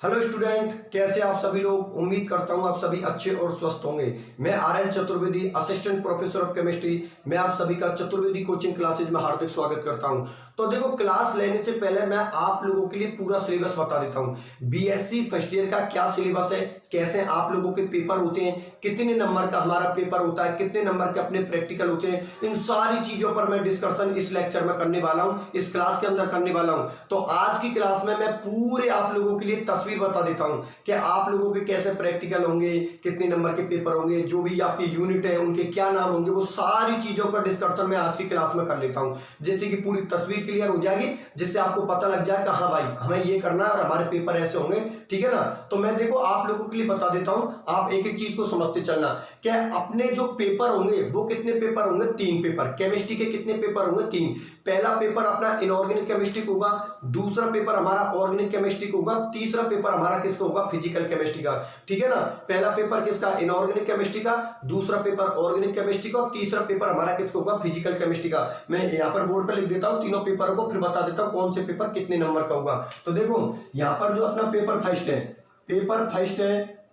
Hello student, कैसे आप सभी लोग। उम्मीद करता हूं आप सभी अच्छे और स्वस्थ होंगे। मैं RL. Chaturvedi, assistant professor of chemistry. मैं आप सभी का चतुर्वेदी कोचिंग क्लासेज में हार्दिक स्वागत करता हूं। तो देखो, क्लास लेने से पहले मैं आप लोगों के लिए पूरा सिलेबस बता देता हूं। बीएससी फर्स्ट ईयर का क्या सिलेबस है, कैसे आप लोगों के पेपर होते हैं, कितने नंबर का हमारा पेपर होता है, कितने नंबर के अपने प्रैक्टिकल होते हैं, इन सारी चीजों पर मैं डिस्कशन इस लेक्चर में करने वाला हूं, इस क्लास के अंदर करने वाला हूं। तो आज की क्लास में मैं पूरे आप लोगों के लिए तस्वीर बता देता हूं कि आप लोगों के कैसे प्रैक्टिकल होंगे, कितने नंबर के पेपर होंगे, जो भी आपके यूनिट है उनके क्या नाम होंगे, वो सारी चीजों का डिस्कशन मैं आज की क्लास में कर लेता हूं, जिससे कि पूरी तस्वीर क्लियर हो जाएगी, जिससे आपको पता लग जाए कि हाँ भाई हमें ये करना है और हमारे पेपर ऐसे होंगे। ठीक है ना। तो मैं देखो आप लोगों के लिए बता देता हूं, आप एक एक चीज को समझते चलना कि अपने जो पेपर होंगे वो कितने पेपर होंगे, 3 पेपर। केमिस्ट्री के कितने पेपर होंगे, 3। पहला पेपर अपना इनऑर्गेनिक केमिस्ट्री होगा, दूसरा पेपर हमारा ऑर्गेनिक केमिस्ट्री होगा, तीसरा पेपर हमारा किसका होगा, फिजिकल केमिस्ट्री का। ठीक है ना। पहला पेपर किसका, इनऑर्गेनिक केमिस्ट्री का, दूसरा पेपर ऑर्गेनिक केमिस्ट्री का, और तीसरा पेपर हमारा किसका होगा, फिजिकल केमिस्ट्री का। मैं यहां पर बोर्ड पर लिख देता हूं तीनों पेपरों को, फिर बता देता हूं कौन से पेपर कितने नंबर का होगा। तो देखो यहां पर जो अपना पेपर फर्स्ट है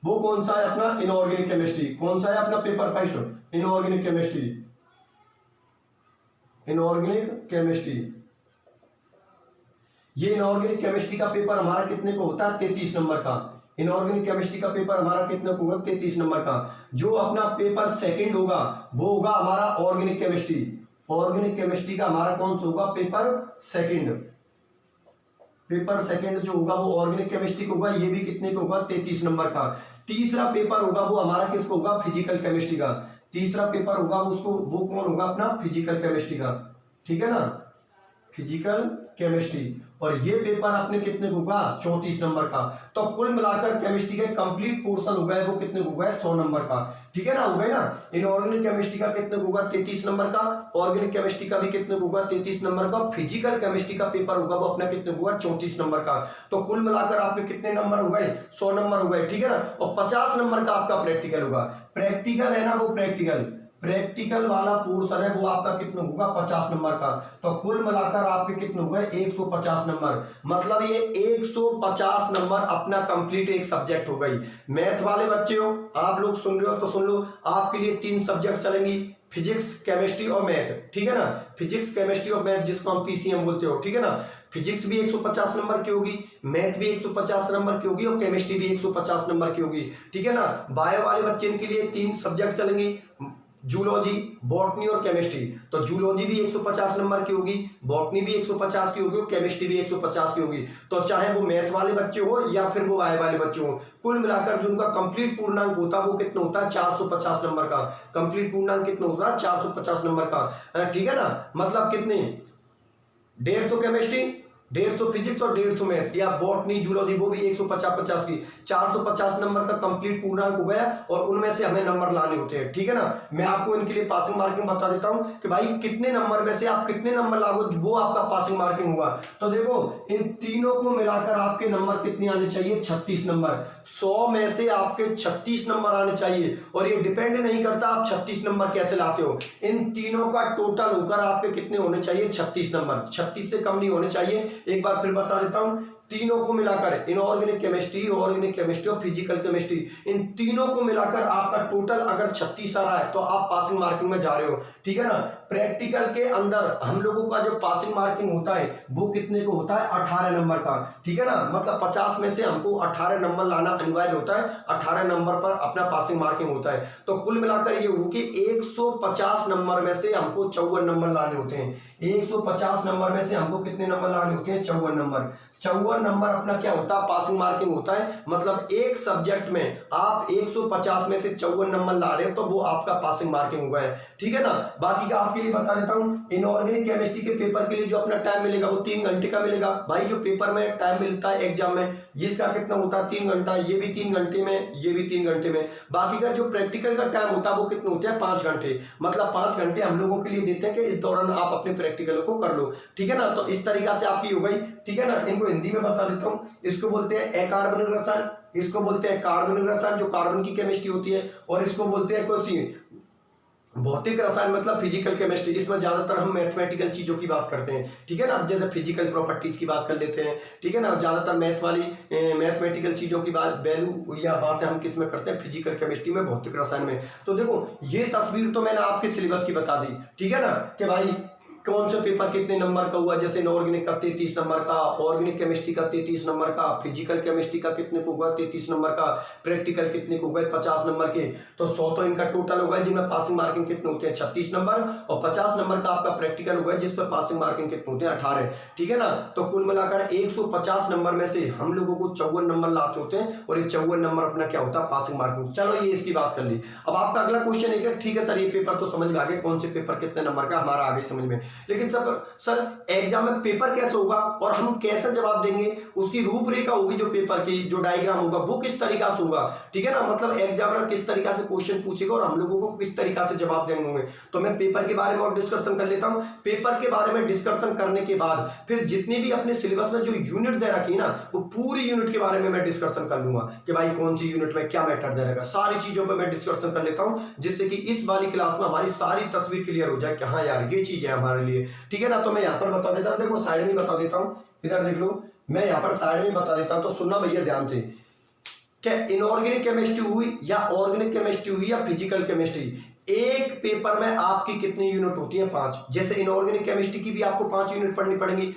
वो कौन सा है, अपना इनऑर्गेनिक केमिस्ट्री। कौन सा है अपना paper first, inorganic chemistry. Inorganic chemistry, ये इनऑर्गेनिक केमिस्ट्री का पेपर हमारा कितने को होता है, 33 नंबर का। इनऑर्गेनिक केमिस्ट्री का पेपर हमारा कितने को होगा, 33 नंबर का। जो अपना पेपर सेकंड होगा वो होगा हमारा ऑर्गेनिक केमिस्ट्री। ऑर्गेनिक केमिस्ट्री का हमारा कौन सा होगा, पेपर सेकंड। पेपर सेकंड जो होगा वो ऑर्गेनिक केमिस्ट्री का होगा, ये भी कितने का होगा, 33 नंबर का। तीसरा पेपर होगा वो हमारा किसका होगा, फिजिकल केमिस्ट्री का। तीसरा पेपर होगा उसको, वो कौन होगा, अपना फिजिकल केमिस्ट्री का। ठीक है ना, फिजिकल केमिस्ट्री। और ये पेपर अपने कितने को होगा, 34 नंबर का। तो कुल मिलाकर केमिस्ट्री के कंप्लीट पोर्शन हो गए वो कितने को होगा, 100 नंबर का। ठीक है ना, हो गए ना। इनऑर्गेनिक केमिस्ट्री का कितने को होगा, 33 नंबर का। ऑर्गेनिक केमिस्ट्री का भी कितने को होगा, 33 नंबर का। फिजिकल केमिस्ट्री का पेपर होगा वो अपना कितने को होगा, 34 नंबर का। तो कुल मिलाकर आपके कितने नंबर हो गए, 100 नंबर हो गए। ठीक है ना। और 50 नंबर का आपका प्रैक्टिकल होगा। प्रैक्टिकल है ना, वो प्रैक्टिकल वाला पोर्शन है वो आपका कितना होगा, 50 नंबर का। तो कुल मिलाकर आपके कितने हुए, 150 नंबर। मतलब ये 150 नंबर अपना कंप्लीट एक सब्जेक्ट हो गई। मैथ वाले बच्चे हो, आप लोग सुन रहे हो तो सुन लो, आपके लिए 3 सब्जेक्ट चलेंगी, फिजिक्स, केमिस्ट्री और मैथ। ठीक है ना। फिजिक्स, केमिस्ट्री और मैथ, जिसको हम पीसीएम बोलते हो। ठीक है ना। फिजिक्स भी 150 नंबर की होगी, मैथ भी 150 नंबर की होगी, और केमिस्ट्री भी 150 नंबर की होगी। ठीक है ना। बायो वाले बच्चे के लिए 3 सब्जेक्ट चलेंगी, जूलॉजी, बॉटनी और केमिस्ट्री। तो जूलॉजी भी 150 नंबर की होगी, बॉटनी भी 150 की होगी, और केमिस्ट्री भी 150 की होगी। तो चाहे वो मैथ वाले बच्चे हो या फिर वो बायो वाले बच्चे हो, कुल मिलाकर जो उनका कंप्लीट पूर्णांक होता है वो कितना होता है, 450 नंबर का। कंप्लीट पूर्णांक कितना होता है, 450 नंबर का। ठीक है ना। मतलब कितने, 150 केमिस्ट्री, 150 फिजिक्स और 150 मैथ, या बॉटनी, जूलॉजी वो भी 150 की। 450 नंबर का कंप्लीट पूर्णांक हो गया, और उनमें से हमें नंबर लाने होते हैं। ठीक है ना। मैं आपको इनके लिए पासिंग मार्किंग बता देता हूं कि भाई कितने नंबर में से आप कितने नंबर लागो वो आपका पासिंग मार्किंग होगा। तो देखो इन तीनों को मिलाकर आपके नंबर कितने आने चाहिए, 36 नंबर। 100 में से आपके 36 नंबर आने चाहिए। और ये डिपेंड नहीं करता आप 36 नंबर कैसे लाते हो, इन तीनों का टोटल होकर आपके कितने होने चाहिए, 36 नंबर। 36 से कम नहीं होने चाहिए। एक बार फिर बता देता हूं, तीनों को मिलाकर इनऑर्गेनिक केमिस्ट्री, ऑर्गेनिक केमिस्ट्री और फिजिकल केमिस्ट्री, इन तीनों को मिलाकर आपका टोटल अगर 36 आ रहा है तो आप पासिंग मार्किंग में जा रहे हो। ठीक है ना। प्रैक्टिकल के अंदर हम लोगों का जो पासिंग मार्किंग होता है वो कितने को होता है, 18 नंबर का। ठीक है ना। मतलब 50 में से हमको 18 नंबर लाना अनिवार्य होता है, 18 नंबर पर अपना पासिंग मार्किंग होता है। तो कुल मिलाकर ये हो कि 150 नंबर में से हमको 54 नंबर लाने होते हैं। 150 नंबर में से हमको कितने नंबर लाने होते हैं, 54 नंबर। 54 नंबर अपना क्या होता है, पासिंग मार्किंग होता है। मतलब एक सब्जेक्ट में आप 150 में से 54 नंबर ला रहे हो तो वो आपका पासिंग मार्किंग हुआ है। ठीक है ना। बाकी का आपके लिए बता देता हूं, इनऑर्गेनिक केमिस्ट्री के पेपर के लिए जो अपना टाइम मिलेगा वो 3 घंटे का मिलेगा। भाई जो पेपर में टाइम मिलता है एग्जाम में, इसका कितना होता है, 3 घंटा। ये भी 3 घंटे में, ये भी 3 घंटे में। बाकी का जो प्रैक्टिकल का टाइम होता है वो कितने होते हैं, 5 घंटे। मतलब 5 घंटे हम लोगों के लिए देते हैं कि इस दौरान आप अपने प्रैक्टिकल को कर लो। ठीक है ना। तो इस तरीका से आपकी हो गई। ठीक है ना। इनको हिंदी में बता देता हूं, इसको बोलते हैं अकार्बनिक रसायन, इसको बोलते हैं कार्बनिक रसायन जो कार्बन की केमिस्ट्री होती है, और इसको बोलते हैं भौतिक रसायन मतलब फिजिकल केमिस्ट्री, इसमें ज्यादातर हम मैथमेटिकल चीजों की बात करते हैं, ठीक है ना। अब जैसे फिजिकल प्रॉपर्टीज की बात कर लेते हैं, ठीक है ना। ज्यादातर मैथ वाली मैथमेटिकल चीजों की बात, वैल्यू या बातें हम किस में करते हैं, फिजिकल केमिस्ट्री में, भौतिक रसायन में। तो देखो ये तस्वीर तो मैंने आपके सिलेबस की बता दी, ठीक है ना, कि भाई कौन सा पेपर कितने नंबर का हुआ। जैसे इनऑर्गेनिक का 33 नंबर का, ऑर्गेनिक केमिस्ट्री का 33 नंबर का, फिजिकल केमिस्ट्री का कितने को हुआ 33 नंबर का, प्रैक्टिकल कितने को हुए 50 नंबर के। तो 100 तो इनका टोटल होगा, जिनमें पासिंग मार्किंग कितने होते हैं 36 नंबर, और 50 नंबर का आपका प्रैक्टिकल होगा जिस पर पासिंग मार्किंग कितने होते हैं 18, ठीक है ना। तो कुल मिलाकर 150 नंबर में से हम लोगों को 54 नंबर लाते होते हैं, और ये 54 नंबर अपना क्या होता है, पासिंग मार्किंग। चलो ये इसकी बात कर ली। अब आपका अगला क्वेश्चन है, ठीक है सर ये पेपर तो समझ में आ गए, कौन से पेपर कितने नंबर का, हमारा आगे समझ में। लेकिन सर एग्जाम में पेपर कैसे होगा और हम कैसे जवाब देंगे, उसकी रूपरेखा होगी, जो पेपर की जो डायग्राम होगा वो किस तरीका से होगा, ठीक है ना। मतलब एग्जामिनर किस तरीका से क्वेश्चन पूछेगा और हम लोगों को किस तरीका से जवाब देंगे होंगे। तो मैं पेपर के बारे में और डिस्कशन कर लेता हूं। पेपर के बारे में डिस्कशन करने के बाद फिर जितनी भी अपने सिलेबस में जो यूनिट दे रखी है ना, वो पूरी यूनिट के बारे में मैं डिस्कशन कर लूंगा कि भाई कौन सी यूनिट में क्या मैटर दे रहेगा, सारी चीजों पर मैं डिस्कशन कर लेता हूं, जिससे कि इस वाली क्लास में हमारी सारी तस्वीर क्लियर हो जाए कि हाँ यार ये चीज है हमारे लिए, ठीक है ना। तो मैं यहाँ पर बता देता हूँ, देखो साइड में बता देता हूँ, इधर देख लो, मैं यहाँ पर साइड में बता देता हूँ, तो सुनना भैया ध्यान से। क्या इनऑर्गेनिक केमिस्ट्री हुई या ऑर्गेनिक केमिस्ट्री हुई या फिजिकल केमिस्ट्री, एक पेपर में आपकी कितनी यूनिट होती है 5। जैसे इनऑर्गेनिक केमिस्ट्री की भी आपको 5 यूनिट पढ़नी पड़ेंगी,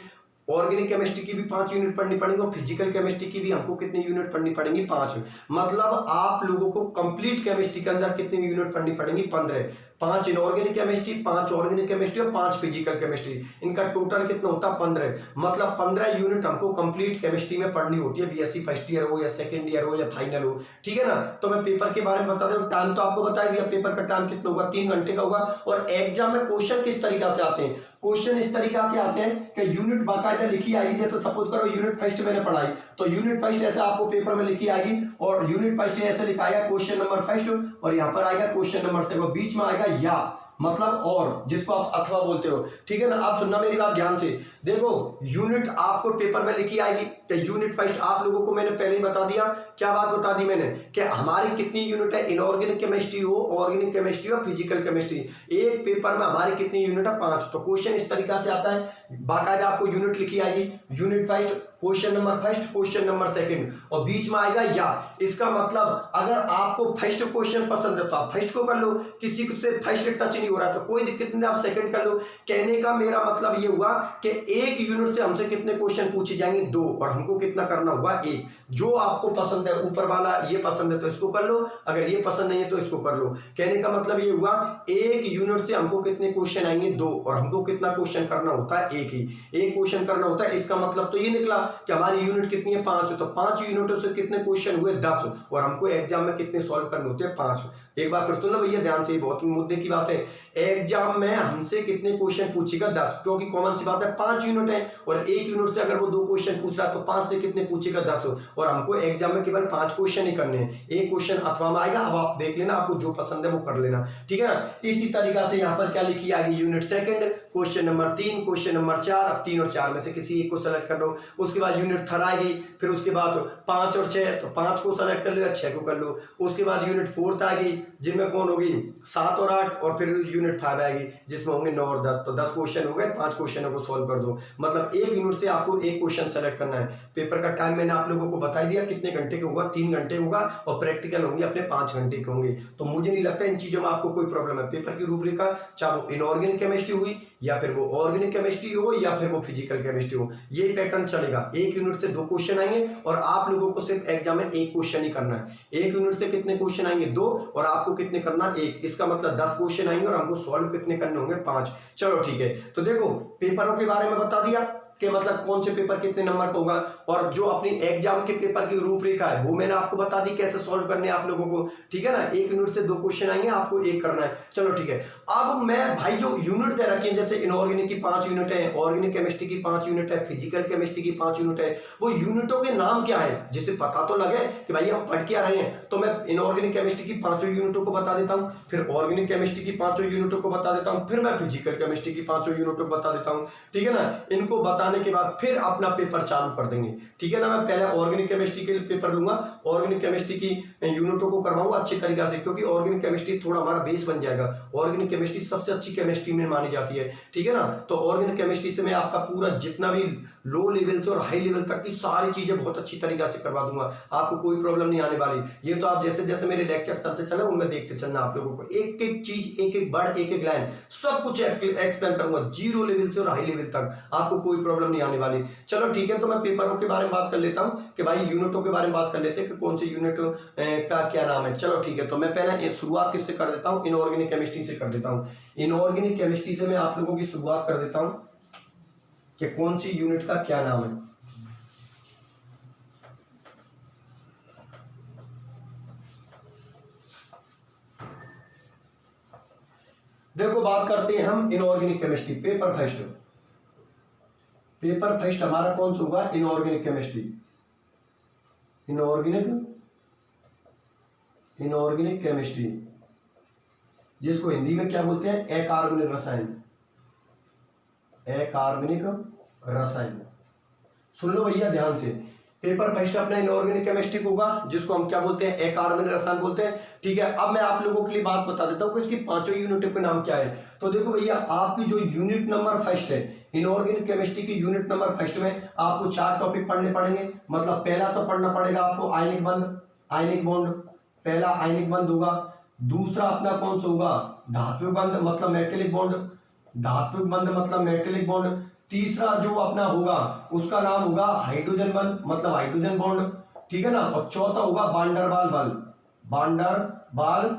ऑर्गेनिक केमिस्ट्री की भी 5 यूनिट पढ़नी पड़ेंगी, और फिजिकल केमिस्ट्री की भी हमको कितनी यूनिट पढ़नी पड़ेंगी 5। मतलब आप लोगों को कंप्लीट केमिस्ट्री के अंदर कितनी यूनिट पढ़नी पड़ेंगी 15। 5 इनऑर्गेनिक केमिस्ट्री, 5 ऑर्गेनिक केमिस्ट्री और 5 फिजिकल केमिस्ट्री, इनका टोटल कितना होता है 15। मतलब 15 यूनिट हमको कंप्लीट केमिस्ट्री में पढ़नी होती है, बीएससी फर्स्ट ईयर हो या सेकंड ईयर हो या फाइनल हो, ठीक है ना। तो मैं पेपर के बारे में बता दूं, टाइम तो आपको बता दिया, पेपर का टाइम कितना होगा 3 घंटे का होगा। और एग्जाम में क्वेश्चन किस तरीका से आते हैं, क्वेश्चन इस तरीका से आते हैं कि यूनिट बाकायदा लिखी आएगी। जैसे सपोज करो यूनिट फर्स्ट मैंने पढ़ाई, तो यूनिट फर्स्ट ऐसे आपको पेपर में लिखी आएगी, और यूनिट फर्स्ट ऐसे लिखा आएगा क्वेश्चन नंबर फर्स्ट, और यहाँ पर आएगा क्वेश्चन नंबर सेकंड, बीच में आएगा या, मतलब और, जिसको आप अथवा बोलते हो, ठीक है ना। आप सुनना मेरी बात ध्यान से, देखो यूनिट आपको पेपर में लिखी आएगी कि यूनिट फर्स्ट आप लोगों को मैंने पहले ही बता दिया, क्या बात बता दी मैंने, कि हमारी कितनी यूनिट है, इनऑर्गेनिक केमिस्ट्री हो, ऑर्गेनिक केमिस्ट्री और फिजिकल केमिस्ट्री, एक पेपर में हमारी कितनी यूनिट है 5। तो क्वेश्चन इस तरीका से आता है, बाकायदा आपको यूनिट लिखी आएगी, unit first, question number first, question number second, और बीच में आएगा या। इसका मतलब अगर आपको फर्स्ट क्वेश्चन पसंद है तो आप फर्स्ट को कर लो, किसी से फर्स्ट टच नहीं हो रहा तो कोई दिक्कत नहीं, आप सेकंड कर लो। कहने का मेरा मतलब ये हुआ कि एक यूनिट से हमसे कितने क्वेश्चन पूछे जाएंगे 2, और हमको कितना करना होगा 1। जो आपको पसंद है, ऊपर वाला ये पसंद है तो इसको कर लो, अगर ये पसंद नहीं है तो इसको कर लो। कहने का मतलब ये हुआ एक यूनिट से हमको कितने क्वेश्चन आएंगे 2, और हमको कितना क्वेश्चन करना होता है 1 ही, एक क्वेश्चन करना होता है। इसका मतलब तो ये निकला कि हमारी यूनिट कितनी है 5, तो 5 यूनिटों से कितने क्वेश्चन हुए 10, और हमको एग्जाम में कितने सॉल्व करने होते हैं 5। एक बात फिर सुनना भैया ध्यान से, बहुत मुद्दे की बात है। एग्जाम में हमसे कितने क्वेश्चन पूछेगा 10, क्योंकि कॉमन सी बात है 5 यूनिट है, और एक यूनिट से अगर वो 2 क्वेश्चन पूछ रहा है तो 5 से कितने पूछेगा 10, और हमको एग्जाम में केवल 5 क्वेश्चन ही करने हैं, एक क्वेश्चन अथवा में आएगा। अब आप देख लेना, आपको जो पसंद है वो कर लेना, ठीक है ना। इसी तरीका से यहाँ पर क्या लिखी आएगी, unit second, question number 3, question number 4, अब 3 और 4 में से किसी एक को सेलेक्ट कर लो। उसके बाद यूनिट थर्ड आएगी, फिर उसके बाद 5 और 6, तो 5 को सेलेक्ट कर लो या 6 को कर लो। उसके बाद यूनिट फोर्थ आएगी, जिनमें कौन होगी 7 और 8, और फिर यूनिट 5 आएगी जिसमें होंगे 9 और 10। तो 10 क्वेश्चन हो गए, 5 क्वेश्चनों को सोल्व कर दो। मतलब एक यूनिट से आपको एक क्वेश्चन सेलेक्ट करना है। पेपर का टाइम मैंने आप लोगों को बता दिया कितने घंटे का होगा, 3 घंटे होगा, और प्रैक्टिकल होंगे अपने 5 घंटे के होंगे। तो मुझे नहीं लगता इन चीजों में आपको कोई प्रॉब्लम है। पेपर की रूपरेखा चाहे वो इनऑर्गेनिक केमिस्ट्री हुई, या फिर वो ऑर्गेनिक केमिस्ट्री हो, या फिर वो फिजिकल केमिस्ट्री हो, ये पैटर्न चलेगा। एक यूनिट से 2 क्वेश्चन आएंगे, और आप लोगों को सिर्फ एग्जाम में एक क्वेश्चन ही करना है। एक यूनिट से कितने क्वेश्चन आएंगे 2, और आपको कितने करना 1। इसका मतलब 10 क्वेश्चन आएंगे, और हमको सॉल्व कितने करने होंगे 5। चलो ठीक है, तो देखो पेपरों के बारे में बता दिया कि मतलब कौन से पेपर कितने नंबर का होगा, और जो अपनी एग्जाम के पेपर की रूपरेखा है वो मैंने आपको बता दी कैसे सॉल्व करने हैं आप लोगों को, ठीक है ना। एक यूनिट से 2 क्वेश्चन आएंगे, आपको 1 करना है। चलो ठीक है, अब मैं भाई जो यूनिट दे रखी है, जैसे इनऑर्गेनिक की 5 यूनिट है, ऑर्गेनिक केमिस्ट्री की 5 यूनिट है, फिजिकल केमिस्ट्री की 5 यूनिट है, वो यूनिटों के नाम क्या है जिससे पता तो लगे कि भाई हम पढ़ क्या रहे हैं। तो मैं इनऑर्गेनिक केमिस्ट्री की 5 यूनिटों को बता देता हूँ, फिर ऑर्गेनिक केमिस्ट्री की 5 यूनिटों को बता देता हूँ, फिर मैं फिजिकल केमिस्ट्री की 5 यूनिटों को बता देता हूँ, ठीक है ना। इनको बताने के बाद फिर अपना पेपर चालू कर देंगे, ठीक है ना। मैं पहले ऑर्गेनिक केमिस्ट्री के पेपर लूंगा, ऑर्गेनिक केमिस्ट्री की यूनिटों को करवाऊंगा अच्छे तरीके से, क्योंकि ऑर्गेनिक केमिस्ट्री थोड़ा हमारा बेस बन जाएगा। ऑर्गेनिक केमिस्ट्री सबसे अच्छी केमिस्ट्री में मानी जाती है, ठीक है ना। तो ऑर्गेनिक केमिस्ट्री से मैं आपका पूरा जितना भी लो लेवल से और हाई लेवल तक की सारी चीजें बहुत अच्छी तरीके से करवा दूंगा, आपको कोई प्रॉब्लम नहीं आने वाली। ये तो आप जैसे जैसे मेरे लेक्चर चलते चले उनमें देखते चलना, आप लोगों को एक एक चीज, एक एक वर्ड, एक एक लाइन सब कुछ एक्सप्लेन करूंगा, जीरो लेवल से और हाई लेवल तक, आपको कोई प्रॉब्लम नहीं आने वाली। चलो ठीक है, तो मैं पेपरों के बारे में बात कर लेता हूं कि भाई यूनिटों के बारे में बात कर लेते हैं कि कौन से यूनिट का क्या नाम है। चलो ठीक है, तो मैं पहले शुरुआत किससे कर देता हूं, इनऑर्गेनिक केमिस्ट्री से कर देता हूं। इनऑर्गेनिक केमिस्ट्री से मैं आप लोगों की शुरुआत कर देता हूं कि कौन सी यूनिट का क्या नाम है। देखो बात करते हैं हम inorganic chemistry, paper first. Paper first हमारा कौन सा होगा, इनऑर्गेनिक केमिस्ट्री। इनऑर्गेनिक केमिस्ट्री, जिसको हिंदी में क्या बोलते हैं, अकार्बनिक रसायन। अकार्बनिक रसायन, सुन लो भैया ध्यान से। पेपर फर्स्ट अपना इनऑर्गेनिक केमिस्ट्री होगा, जिसको हम क्या बोलते हैं, अकार्बनिक रसायन बोलते हैं, ठीक है। अब मैं आप लोगों के लिए बात बता देता हूं कि इसकी पांचों यूनिट के नाम क्या है। तो देखो भैया, आपकी जो यूनिट नंबर फर्स्ट है इनऑर्गेनिक केमिस्ट्री की, यूनिट नंबर फर्स्ट में आपको 4 टॉपिक पढ़ने पड़ेंगे। मतलब पहला तो पढ़ना पड़ेगा आपको आयनिक बंध, आयनिक बॉन्ड, पहला आयनिक बंध होगा। दूसरा अपना कौन सा होगा, धात्विक बंध मतलब मेटेलिक बॉन्ड, धात्विक बंध मतलब मेटेलिक बॉन्ड। तीसरा जो अपना होगा उसका नाम होगा हाइड्रोजन बंध मतलब हाइड्रोजन बॉन्ड, ठीक है ना। और चौथा होगा वांडरवाल बल, वांडरवाल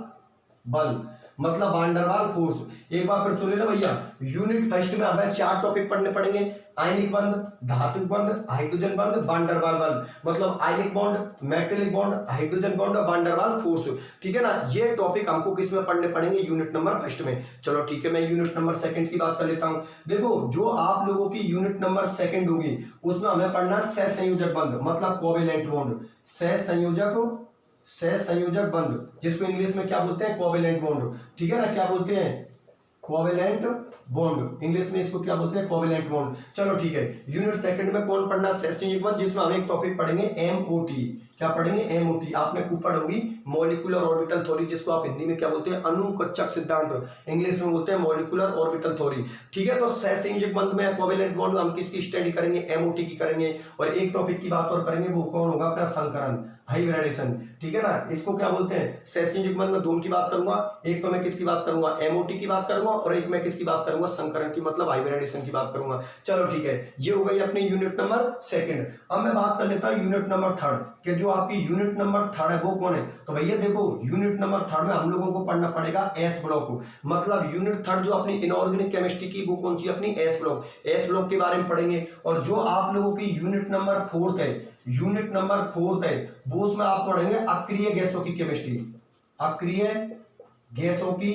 बल मतलब वांडरवाल फोर्स। एक बार फिर सुन लेना भैया, यूनिट फर्स्ट में हमें 4 टॉपिक पढ़ने पड़ेंगे, आयनिक बंध, धातुक बंध, हाइड्रोजन बंध, वांडरवाल बल मतलब ionic bond, metallic bond, hydrogen bond और वांडरवाल फोर्स, ठीक है ना। ये टॉपिक हमको किस में पढ़ने पड़ेंगे, यूनिट नंबर फर्स्ट में। चलो ठीक है, मैं यूनिट नंबर सेकंड की बात कर लेता हूं। देखो जो आप लोगों की यूनिट नंबर सेकंड होगी उसमें हमें पढ़ना सहसंयोजक बंध मतलब कोवेलेंट बॉन्ड, सहसंयोजक बंध, जिसको इंग्लिश में क्या बोलते हैं, कोवेलेंट बॉन्ड, ठीक है ना। क्या बोलते हैं, कोवेलेंट बॉन्ड, इंग्लिश में इसको क्या बोलते हैं, कोवेलेंट बॉन्ड। चलो ठीक है, यूनिट सेकंड में कौन पढ़ना, सहसंयोजक बंध, जिसमें हम एक टॉपिक पढ़ेंगे एमओटी। क्या पढ़ेंगे, एमओटी। आपने ऊपर होगी मॉलिक्यूलर ऑर्बिटल थ्योरी, जिसको आप हिंदी में क्या बोलते हैं, अणुकक्षक सिद्धांत, इंग्लिश में बोलते हैं मॉलिक्यूलर ऑर्बिटल थ्योरी, ठीक है। तो सहसंयोजक बंध में कोवेलेंट बॉन्ड हम किसकी स्टडी करेंगे, एमओटी की करेंगे। और एक टॉपिक की बात और करेंगे, वो कौन होगा, अपना संकरण, हाइब्रिडेशन, ठीक है ना। इसको क्या बोलते हैं, सहसंयोजक बंध में 2 की बात करूंगा, एक तो मैं किसकी बात करूंगा, एमओटी की बात करूंगा, और एक मैं किसकी बात करूंगा, संकरण की मतलब हाइब्रिडेशन की बात करूंगा। चलो ठीक है, ये हो गई अपनी यूनिट नंबर सेकंड। अब मैं बात कर लेता हूं यूनिट नंबर थर्ड, कि जो आपकी यूनिट नंबर थर्ड है वो कौन है। तो भैया देखो, यूनिट नंबर थर्ड में हम लोगों को पढ़ना पड़ेगा एस ब्लॉक, मतलब यूनिट थर्ड जो अपनी इनऑर्गेनिक केमिस्ट्री की वो कौन सी, अपनी एस ब्लॉक, एस ब्लॉक के बारे में पढ़ेंगे। और जो आप लोगों की यूनिट नंबर फोर्थ है, यूनिट नंबर फोर्थ है, वो उसमें आप पढ़ेंगे अक्रिय गैसों की केमिस्ट्री, अक्रिय गैसों की,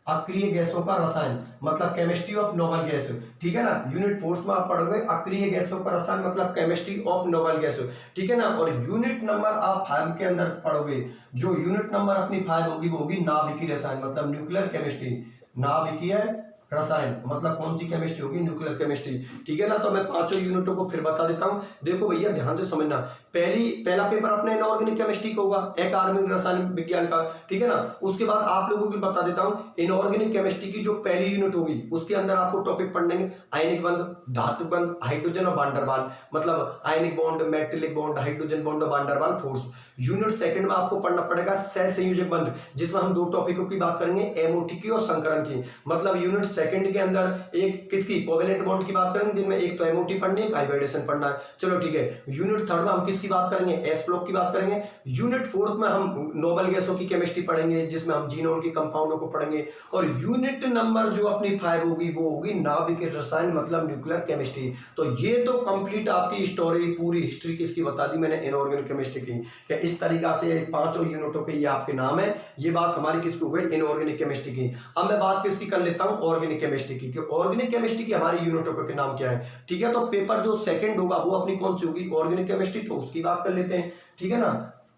अक्रिय गैसों का रसायन मतलब केमिस्ट्री ऑफ नोबल गैस, ठीक है ना। यूनिट फोर्थ में आप पढ़ोगे अक्रिय गैसों का रसायन मतलब केमिस्ट्री ऑफ नोबल गैस, ठीक है ना। और यूनिट नंबर आप 5 के अंदर पढ़ोगे, जो यूनिट नंबर अपनी 5 होगी वो होगी नाभिकीय रसायन मतलब न्यूक्लियर केमिस्ट्री, नाभिकीय रसायन मतलब कौन सी केमिस्ट्री होगी, न्यूक्लियर केमिस्ट्री, ठीक है ना। तो मैं पांचों यूनिटों को फिर बता देता हूं। देखो भैया ध्यान से समझना, पहला पेपर अपने इनऑर्गेनिक केमिस्ट्री का होगा, अकार्बनिक रसायन विज्ञान का, ठीक है ना। उसके बाद आप लोगों को बता देता हूं, इनऑर्गेनिक केमिस्ट्री की जो पहली यूनिट होगी उसके अंदर आपको टॉपिक पढ़ने आयनिक बंध, धातु बंध, हाइड्रोजन और वांडरवाल मतलब ionic bond, metallic bond, hydrogen bond और वांडरवाल फोर्स। यूनिट सेकंड में आपको पढ़ना पड़ेगा सहसंयोजक बंध, जिसमें हम 2 टॉपिकों की बात करेंगे, एमओटी की और संकरण की। मतलब यूनिट सेकंड के अंदर एक किसकी, कोवेलेंट बॉन्ड की बात करेंगे, जिनमें एक तो एमओटी पढ़नी है, एक हाइब्रिडेशन पढ़ना है। चलो ठीक है, यूनिट थर्ड में हम किसकी बात करेंगे, एस ब्लॉक की बात करेंगे। यूनिट फोर्थ में हम नोबल गैसों की केमिस्ट्री पढ़ेंगे, जिसमें हम जीनोन की कंपाउंडों को पढ़ेंगे। और यूनिट नंबर जो अपनी 5 होगी वो होगी नाभिकीय रसायन मतलब न्यूक्लियर केमिस्ट्री। तो ये तो कंप्लीट आपकी स्टोरी, पूरी हिस्ट्री किसकी बता दी मैंने, इनऑर्गेनिक केमिस्ट्री की। क्या इस तरीका से पांचों यूनिटों के ये आपके नाम है। ये बात हमारी किसकी हो गई, इनऑर्गेनिक केमिस्ट्री की। अब मैं बात किसकी कर लेता हूं, ऑर्गेनिक केमिस्ट्री की। ऑर्गेनिक केमिस्ट्री की हमारी यूनिटों के नाम क्या है, ठीक है। तो पेपर जो सेकंड होगा वो अपनी कौन सी होगी, ऑर्गेनिक केमिस्ट्री, तो उसकी बात कर लेते हैं, ठीक है ना।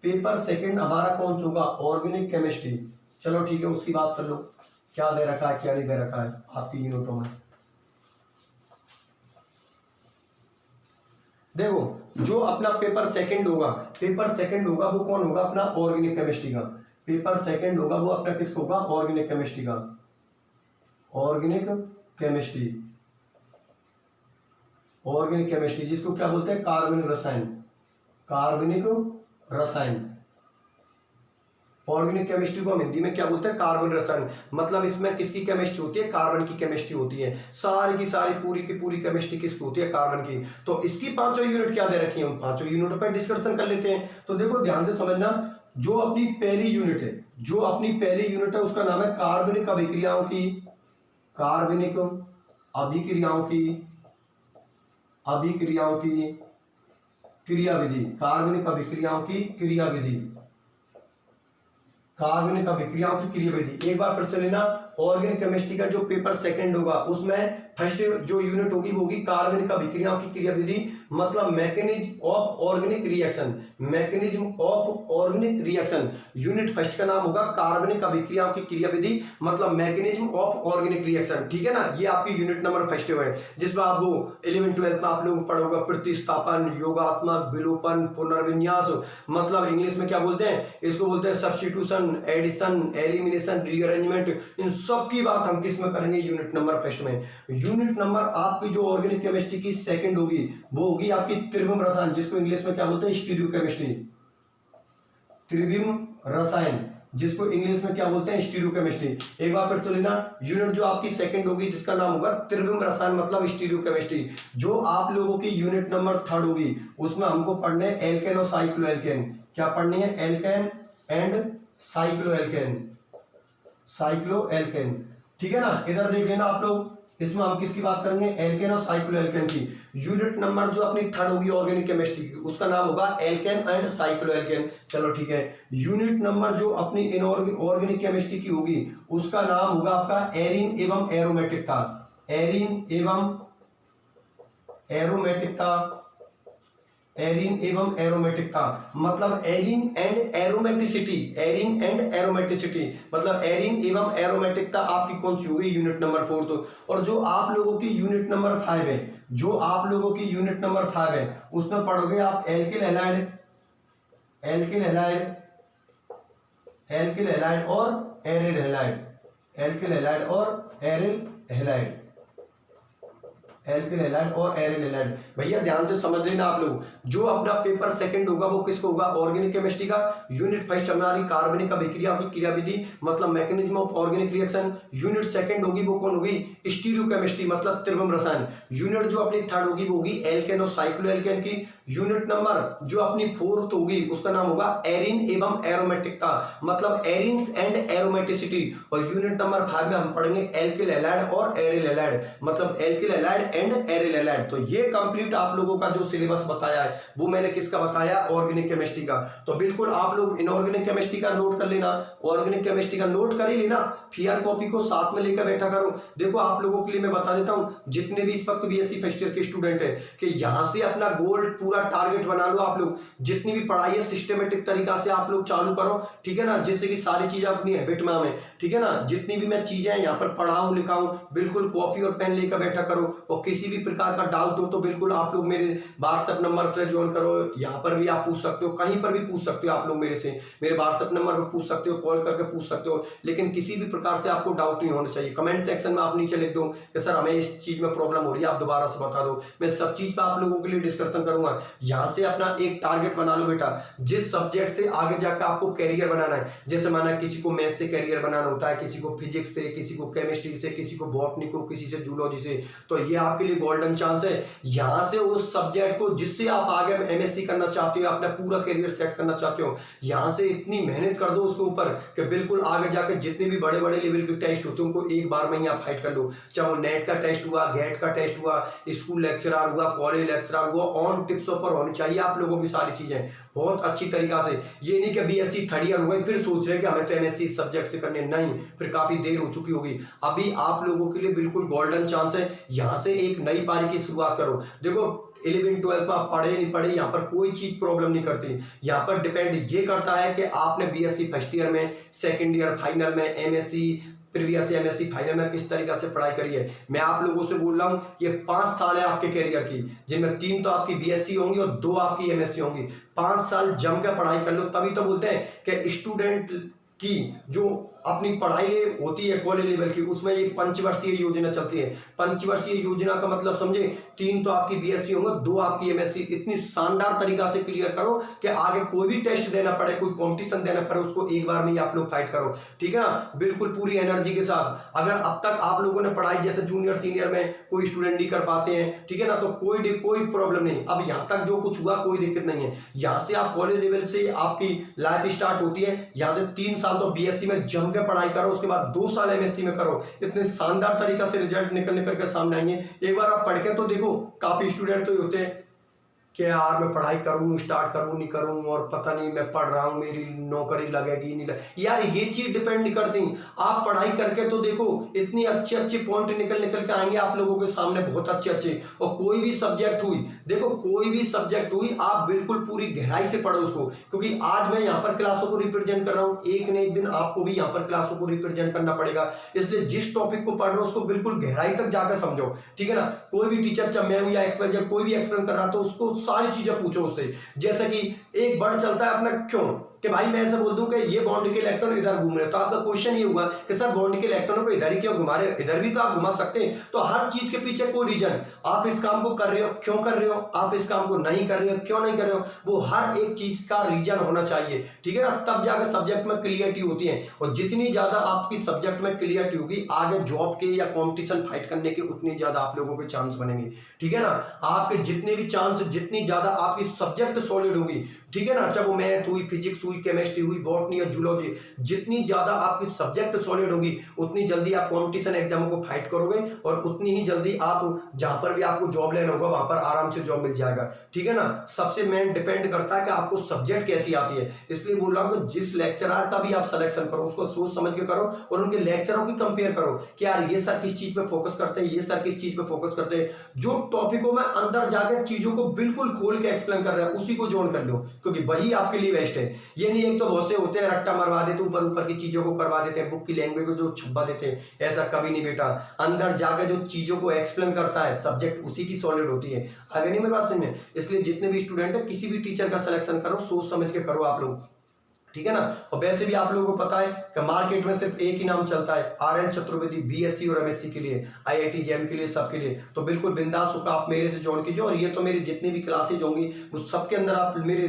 पेपर सेकंड हमारा कौन सा होगा, ऑर्गेनिक केमिस्ट्री। चलो ठीक है, उसकी बात कर लो, क्या दे रखा है क्या नहीं दे रखा है आपकी यूनिटों में। देखो जो अपना पेपर सेकंड होगा वो कौन होगा, अपना ऑर्गेनिक केमिस्ट्री का। पेपर सेकंड होगा वो अपना किसका होगा, ऑर्गेनिक केमिस्ट्री का। ऑर्गेनिक केमिस्ट्री, ऑर्गेनिक केमिस्ट्री जिसको क्या बोलते हैं, कार्बनिक रसायन। कार्बनिक रसायन, ऑर्गेनिक केमिस्ट्री को हम हिंदी में क्या बोलते हैं, कार्बन रसायन। मतलब इसमें किसकी केमिस्ट्री होती है, कार्बन की केमिस्ट्री होती है। सारी की सारी पूरी की पूरी केमिस्ट्री किसकी होती है, कार्बन की। तो इसकी पांचों यूनिट क्या दे रखी है, उन पांचों यूनिटों पर डिस्कशन कर लेते हैं। तो देखो ध्यान से समझना, जो अपनी पहली यूनिट है, उसका नाम है कार्बनिक अभिक्रियाओं की, कार्बनिक अभिक्रियाओं की क्रियाविधि, कार्बनिक अभिक्रियाओं की क्रियाविधि, कार्बनिक अभिक्रियाओं की क्रियाविधि। एक बार फिर से लेना, ऑर्गेनिक केमिस्ट्री का जो पेपर सेकंड होगा उसमें फर्स्ट जो यूनिट होगी वो होगी कार्बनिक अभिक्रियाओं की क्रियाविधि, मतलब mechanism of organic reaction. Mechanism of organic reaction, unit first का नाम होगा कार्बनिक अभिक्रियाओं की क्रियाविधि, मतलब मैकेनिज्म ऑफ ऑर्गेनिक रिएक्शन। ठीक है ना, ये आपकी यूनिट नंबर फर्स्ट है, जिसमें आप वो 11th-12th में आप लोग पढ़ोगे प्रतिस्थापन, योगात्मक, विलोपन, पुनर्विन्यास, मतलब इंग्लिश में क्या बोलते हैं, इसको बोलते हैं सब्स्टिट्यूशन, एडिशन, एलिमिनेशन, रीअरेंजमेंट। इन सब की बात हम किस में करेंगे, यूनिट नंबर फर्स्ट में। यूनिट नंबर आपकी जो ऑर्गेनिक केमिस्ट्री की सेकंड होगी वो होगी आपकी त्रिविम रसायन, जिसको इंग्लिश में क्या बोलते हैं, स्टीरियो केमिस्ट्री। त्रिविम रसायन, जिसको इंग्लिश में क्या बोलते हैं, स्टीरियो केमिस्ट्री। एक बार फिर तो लेना, यूनिट जो आपकी सेकंड होगी जिसका नाम होगा त्रिविम रसायन, मतलब स्टीरियो केमिस्ट्री। जो आप लोगों की यूनिट नंबर थर्ड होगी उसमें हमको पढ़ने एल्केन और साइक्लो एल्केन। क्या पढ़नी है, alkane and cycloalkane, cycloalkane. ठीक है ना, इधर देख लेना आप लोग, इसमें हम किसकी बात करेंगे, एल्केन और साइक्लो एल्केन की। यूनिट नंबर जो अपनी थर्ड होगी ऑर्गेनिक केमिस्ट्री की उसका नाम होगा एल्केन एंड साइक्लो एल्केन। चलो ठीक है, यूनिट नंबर जो अपनी इनऑर्गेनिक केमिस्ट्री की होगी उसका नाम होगा आपका एरिन एवं एरोमेटिक का। एरिन एवं एरोमेटिक का, एरिन एवं एरोमेटिक का मतलब arene and aromaticity, arene and aromaticity मतलब एरिन एवं एरोमेटिकता आपकी कौन सी होगी, यूनिट नंबर 4। और जो आप लोगों की यूनिट नंबर 5 है, जो आप लोगों की यूनिट नंबर 5 है उसमें पढ़ोगे आप alkyl halide, alkyl halide, alkyl halide और एरिल हैलाइड, एल्किल हैलाइड और एरिल हैलाइड, एल्किल हैलाइड और एरिल हैलाइड। भैया ध्यान से समझ लेना आप लोग, जो अपना पेपर सेकंड होगा वो किसको होगा, ऑर्गेनिक केमिस्ट्री का। यूनिट फर्स्ट हमारी कार्बनिक अभिक्रिया की क्रियाविधि मतलब mechanism of organic reaction. Unit second होगी वो कौन होगी, स्टीरियो केमिस्ट्री मतलब त्रिविम रसायन। यूनिट जो अपनी थर्ड होगी वो होगी एल्केन और साइक्लो एल्केन की। यूनिट नंबर जो अपनी फोर्थ होगी उसका नाम होगा एरिन एवं एरोमेटिकता मतलब एरिन्स एंड एरोमेटिसिटी। और यूनिट नंबर 5 में हम पढ़ेंगे एल्किल हैलाइड और एरिल हैलाइड मतलब alkyl halide and aryl halide. तो ये कंप्लीट आप लोगों का जो सिलेबस बताया है वो मैंने किसका बताया, ऑर्गेनिक केमिस्ट्री का। तो बिल्कुल आप लोग इनऑर्गेनिक केमिस्ट्री का नोट कर लेना, ऑर्गेनिक केमिस्ट्री का नोट कर ही लेना, फिर कॉपी को साथ में लेकर बैठा करो। देखो आप लोगों के लिए मैं बता देता हूं, जितने भी इस वक्त बीएससी फर्स्ट ईयर के स्टूडेंट है कि यहां से अपना गोल पूरा टारगेट बना लो। आप लोग जितनी भी पढ़ाई है सिस्टमेटिक तरीका से आप लोग चालू करो, ठीक है ना, जिससे कि सारी चीजें अपनी हैबिट में आवे, ठीक है ना। जितनी भी मैं चीजें यहाँ पर पढ़ाऊं लिखाऊं बिल्कुल कॉपी और पेन लेकर बैठा करो। और किसी भी प्रकार का डाउट हो तो बिल्कुल आप लोग मेरे व्हाट्सएप नंबर पर ज्वाइन करो, यहाँ पर भी आप पूछ सकते हो, कहीं पर भी पूछ सकते हो आप लोग मेरे से, मेरे व्हाट्सएप नंबर पर पूछ सकते हो, कॉल करके पूछ सकते हो। लेकिन किसी भी प्रकार से आपको डाउट नहीं होना चाहिए। कमेंट सेक्शन में आप नीचे लिख दो कि सर हमें इस चीज में प्रॉब्लम हो रही है, आप दोबारा से बता दो। मैं सब चीज पर आप लोगों के लिए डिस्कशन करूंगा। यहाँ से अपना एक टारगेट बना लो बेटा, जिस सब्जेक्ट से आगे जाकर आपको कैरियर बनाना है। जैसे माना किसी को मैथ से कैरियर बनाना होता है, किसी को फिजिक्स से, किसी को केमिस्ट्री से, किसी को बॉटनी को, किसी से जूलॉजी से, तो ये आपके लिए गोल्डन चांस है। यहाँ से उस सब्जेक्ट को जिससे आप आगे एमएससी करना चाहते हो, अपना पूरा कैरियर सेट करना चाहते हो, यहाँ से इतनी मेहनत कर दो उसके ऊपर कि बिल्कुल आगे जाकर जितने भी बड़े बड़े लेवल के टेस्ट होते हैं उनको एक बार में ही आप फाइट कर लो। चाहे वो नेट का टेस्ट हुआ, गेट का टेस्ट हुआ, स्कूल लेक्चरर हुआ, कॉलेज लेक्चरर हुआ, ऑन टिप्स पर होनी चाहिए आप लोगों की सारी चीजें बहुत अच्छी तरीका से। ये नहीं कि बीएससी थर्ड ईयर हुए फिर सोच रहे कि हमें तो एमएससी इस सब्जेक्ट से करने, नहीं, फिर काफी देर हो चुकी होगी। अभी आप लोगों के लिए बिल्कुल गोल्डन चांस है, यहाँ से एक नई पारी की शुरुआत करो। देखो 11th-12th में आप पढ़े नहीं पढ़े यहाँ पर कोई चीज प्रॉब्लम नहीं करती। यहाँ पर डिपेंड ये करता है कि आपने बीएससी फर्स्ट ईयर में, सेकंड ईयर फाइनल में, एमएससी प्रीवियस एमएससी फाइनल में किस तरीके से पढ़ाई करी है। मैं आप लोगों से बोल रहा हूँ ये 5 साल है आपके करियर की, जिनमें 3 तो आपकी बीएससी होंगी और 2 आपकी एमएससी होंगी। 5 साल जम कर पढ़ाई कर लो, तभी तो बोलते हैं कि स्टूडेंट की जो अपनी पढ़ाई होती है कॉलेज लेवल की, उसमें ये पंचवर्षीय योजना चलती है। पंचवर्षीय योजना का मतलब समझे, 3 तो आपकी बीएससी होंगे, 2 आपकी एमएससी। इतनी शानदार तरीका से क्लियर करो कि आगे कोई भी टेस्ट देना पड़े, कोई कंपटीशन देना पड़े, उसको एक बार में ही आप लोग फाइट करो, ठीक है ना, बिल्कुल पूरी एनर्जी के साथ। अगर अब तक आप लोगों ने पढ़ाई जैसे जूनियर सीनियर में कोई स्टूडेंट नहीं कर पाते हैं, ठीक है ना, तो कोई प्रॉब्लम नहीं। अब यहाँ तक जो कुछ हुआ कोई दिक्कत नहीं है। यहाँ से आप कॉलेज लेवल से आपकी लाइफ स्टार्ट होती है। यहाँ से 3 साल तो बीएससी में जम के पढ़ाई करो, उसके बाद 2 साल एमएससी में करो। इतने शानदार तरीका से रिजल्ट निकल के सामने आएंगे। एक बार आप पढ़ के तो देखो। काफी स्टूडेंट तो होते हैं कि यार मैं पढ़ाई करूँ, स्टार्ट करूँ नहीं करूँ, और पता नहीं मैं पढ़ रहा हूँ मेरी नौकरी लगेगी नहीं लगेगी। यार ये चीज डिपेंड नहीं करती। आप पढ़ाई करके तो देखो, इतनी अच्छे पॉइंट निकल के आएंगे आप लोगों के सामने, बहुत अच्छे। और कोई भी सब्जेक्ट हुई, देखो कोई भी सब्जेक्ट हुई, आप बिल्कुल पूरी गहराई से पढ़ो उसको, क्योंकि आज मैं यहाँ पर क्लासों को रिप्रेजेंट कर रहा हूँ, एक न एक दिन आपको भी यहाँ पर क्लासों को रिप्रेजेंट करना पड़ेगा। इसलिए जिस टॉपिक को पढ़ रहे हो उसको बिल्कुल गहराई तक जाकर समझो, ठीक है ना। कोई भी टीचर, चाहे मैं हूँ या एक्सपर्ट, कोई भी एक्सप्लेन कर रहा तो उसको सारी चीजें पूछो उससे। जैसे कि एक बर्ड चलता है अपना, क्यों कि भाई मैं ऐसा बोल दूं कि ये बॉन्ड के इलेक्ट्रॉन इधर घूम रहे हैं, तो आपका क्वेश्चन ये हुआ कि सर बॉन्ड के इलेक्ट्रॉनों को इधर ही क्यों घुमा रहे हो, इधर भी तो आप घुमा सकते हैं। तो हर चीज के पीछे कोई रीजन, आप इस काम को कर रहे हो क्यों कर रहे हो, आप इस काम को नहीं कर रहे हो क्यों नहीं कर रहे हो, वो हर एक चीज का रीजन होना चाहिए, ठीक है ना। तब जाकर सब्जेक्ट में क्लियरिटी होती है, और जितनी ज्यादा आपकी सब्जेक्ट में क्लियरिटी होगी, आगे जॉब के या कॉम्पिटिशन फाइट करने के उतनी ज्यादा आप लोगों के चांस बनेंगे, ठीक है ना। आपके जितने भी चांस, जितनी ज्यादा आपकी सब्जेक्ट सॉलिड होगी, ठीक है ना, चाहे वो मैथ हुई, फिजिक्स हुई, केमिस्ट्री हुई, बॉटनी या जूलॉजी, जितनी ज्यादा आपकी सब्जेक्ट सॉलिड होगी, उतनी जल्दी आप कंपटीशन एग्जामों को फाइट करोगे, और उतनी ही जल्दी आप जहां पर भी आपको जॉब लेना होगा वहां पर आराम से जॉब मिल जाएगा, ठीक है ना। सबसे मेन डिपेंड करता है कि आपको सब्जेक्ट कैसी आती है। इसलिए बोल रहा हूं जिस लेक्चरर का भी आप सिलेक्शन करो, उसको सोच समझ के करो, और उनके लेक्चरों की कंपेयर करो कि यार ये सर किस चीज पे फोकस करते हैं, ये सर किस चीज पे फोकस करते हैं। जो टॉपिकों में अंदर जाकर चीजों को बिल्कुल खोल के एक्सप्लेन कर रहे हैं, उसी को ज्वाइन कर लो, क्योंकि वही आपके लिए बेस्ट है। ये नहीं एक तो बहुत से होते हैं रट्टा मरवा देते, ऊपर की चीजों को करवा देते हैं, बुक की लैंग्वेज को जो छपा देते हैं, ऐसा कभी नहीं बेटा। अंदर जाकर जो चीजों को एक्सप्लेन करता है सब्जेक्ट, उसी की सॉलिड होती है। आगे नहीं मेरी बात समझ में। इसलिए जितने भी स्टूडेंट है, किसी भी टीचर का सिलेक्शन करो, सोच समझ के करो आप लोग, ठीक है ना। और वैसे भी आप लोगों को पता है कि मार्केट में सिर्फ एक ही नाम चलता है, RL चतुर्वेदी, बीएससी और एमएससी के लिए, IIT JEM के लिए, सबके लिए। तो बिल्कुल बिंदास होकर आप मेरे से ज्वाइन कीजिए, और ये तो मेरी जितनी भी क्लासेज होंगी वो सबके अंदर आप मेरे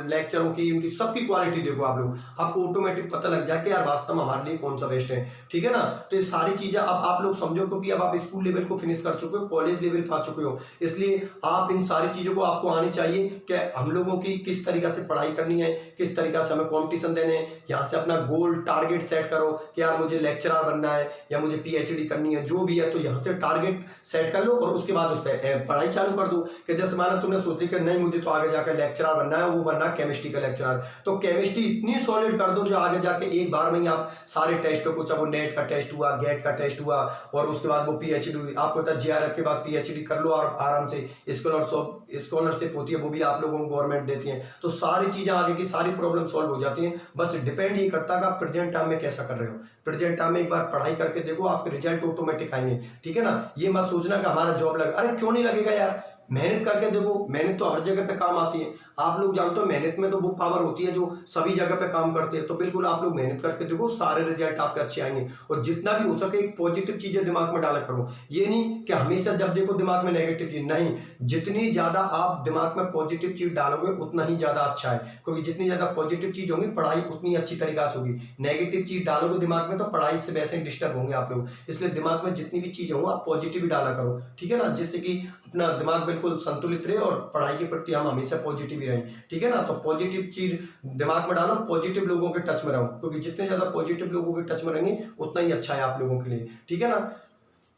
लेक्चरों की, उनकी सबकी क्वालिटी देखो आप लोग, आपको ऑटोमेटिक पता लग जाए कि यार वास्तव में हमारे लिए कौन सा बेस्ट है, ठीक है ना। तो ये सारी चीजें अब आप लोग समझो, क्योंकि अब आप स्कूल लेवल को फिनिश कर चुके हो, कॉलेज लेवल पर आ चुके हो, इसलिए आप इन सारी चीजों को आपको आनी चाहिए कि हम लोगों की किस तरीका से पढ़ाई करनी है, किस तरीका से हमें कॉम्पिटिशन देने हैं। यहाँ से अपना गोल टारगेट सेट करो कि यार मुझे लेक्चरर बनना है या मुझे PhD करनी है, जो भी है, तो यहाँ से टारगेट सेट कर लो, और उसके बाद उस पर पढ़ाई चालू कर दो। कि जैसे माना तुमने सोच लिया कि नहीं मुझे तो आगे जाकर लेक्चरर बनना है, वो बनना केमिस्ट्री का लेक्चरर, तो केमिस्ट्री इतनी सॉलिड कर दो जो आगे जाके एक बार में ही आप सारे टेस्टों को, चाहे वो नेट का टेस्ट हुआ, गेट का टेस्ट हुआ, और उसके बाद वो PhD हुई, आपको पता है JRF के बाद PhD कर लो, और आराम से स्कॉलरशिप होती है, वो भी आप लोगों को गवर्नमेंट देती है। तो सारी चीजें आगे की सारी प्रॉब्लम सॉल्व हो जाती हैं। बस डिपेंड ये करता है आप प्रेजेंट टाइम में कैसा कर रहे हो। प्रेजेंट टाइम में एक बार पढ़ाई करके देखो, आपके रिजल्ट ऑटोमेटिक आएंगे, ठीक है ना। ये मत सोचना कि हमारा जॉब लगा, अरे क्यों नहीं लगेगा यार, मेहनत करके देखो, मेहनत तो हर जगह पे काम आती है। आप लोग जानते हो मेहनत में तो वो पावर होती है जो सभी जगह पे काम करती है। तो बिल्कुल आप लोग मेहनत करके देखो, सारे रिजल्ट आपके अच्छे आएंगे। और जितना भी हो सके एक पॉजिटिव चीजें दिमाग में डाला करो, ये नहीं कि हमेशा जब देखो दिमाग में नेगेटिव चीज, नहीं, जितनी ज्यादा आप दिमाग में पॉजिटिव चीज डालोगे उतना ही ज्यादा अच्छा है, क्योंकि जितनी ज्यादा पॉजिटिव चीज होगी पढ़ाई उतनी अच्छी तरीका से होगी। नेगेटिव चीज डालोगे दिमाग में तो पढ़ाई से वैसे ही डिस्टर्ब होंगे आप लोग। इसलिए दिमाग में जितनी भी चीज हो आप पॉजिटिव ही डाला करो, ठीक है ना, जिससे कि अपना दिमाग बिल्कुल संतुलित रहे और पढ़ाई के प्रति हम हमेशा पॉजिटिव ही रहें, ठीक है ना। तो पॉजिटिव चीज दिमाग में डालो, पॉजिटिव लोगों के टच में रहो, क्योंकि जितने ज्यादा पॉजिटिव लोगों के टच में रहेंगे उतना ही अच्छा है आप लोगों के लिए, ठीक है ना।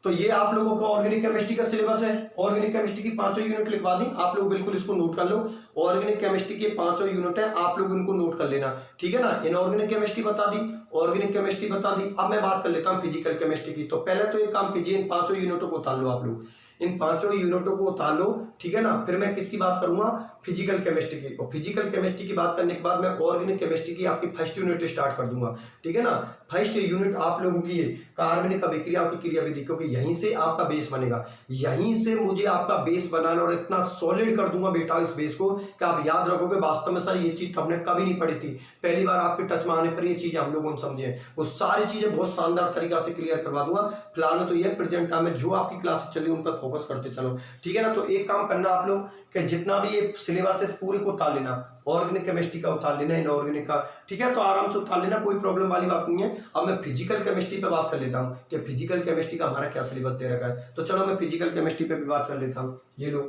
तो ये आप लोगों का ऑर्गेनिक केमिस्ट्री का सिलेबस है। ऑर्गेनिक केमिस्ट्री की 5 यूनिट लिखवा दी, आप लोग बिल्कुल इसको नोट कर लो। ऑर्गेनिक केमिस्ट्री की 5 यूनिट है, आप लोग इनको नोट कर लेना, ठीक है ना। इनऑर्गेनिक केमिस्ट्री बता दी, ऑर्गेनिक केमिस्ट्री बता दी। अब मैं बात कर लेता हूँ फिजिकल केमिस्ट्री की। तो पहले तो एक काम कीजिए, इन 5 यूनिटों को उतार लो आप लोग। इन पांचों यूनिटों को उतार लो, ठीक है ना। फिर मैं किसकी बात करूंगा, फिजिकल केमिस्ट्री की। और फिजिकल केमिस्ट्री की बात करने के बाद मैं ऑर्गेनिक केमिस्ट्री की आपकी फर्स्ट यूनिट स्टार्ट कर दूंगा, ठीक है ना। फर्स्ट यूनिट आप लोगों की कार्बनिक अभिक्रियाओं की क्रियाविधि, क्योंकि यहीं से आपका बेस बनेगा, यहीं से मुझे आपका बेस बनाना और इतना सॉलिड कर दूंगा बेटा इस बेस को कि आप याद रखोगे। वास्तव में सर ये चीज हमने कभी नहीं पढ़ी थी, पहली बार आपके टच में आने पर ये चीज हम लोगों ने समझे, वो सारी चीजें बहुत शानदार तरीका से क्लियर करवा दूंगा। फिलहाल में तो ये प्रेजेंट टाइम में जो आपकी क्लास चल रही है उन पर फोकस करते चलो, ठीक है ना। तो एक काम करना आप लोग कि जितना भी ये सिलेबस है पूरे को उतार लेना, ऑर्गेनिक केमिस्ट्री का उतार लेना, इनऑर्गेनिक का, ठीक है। तो आराम से उतार लेना, कोई प्रॉब्लम वाली बात नहीं है। अब मैं फिजिकल केमिस्ट्री पे बात कर लेता हूँ कि फिजिकल केमिस्ट्री का हमारा क्या सिलेबस दे रखा है। तो चलो मैं फिजिकल केमिस्ट्री पे भी बात कर लेता हूँ। ये लो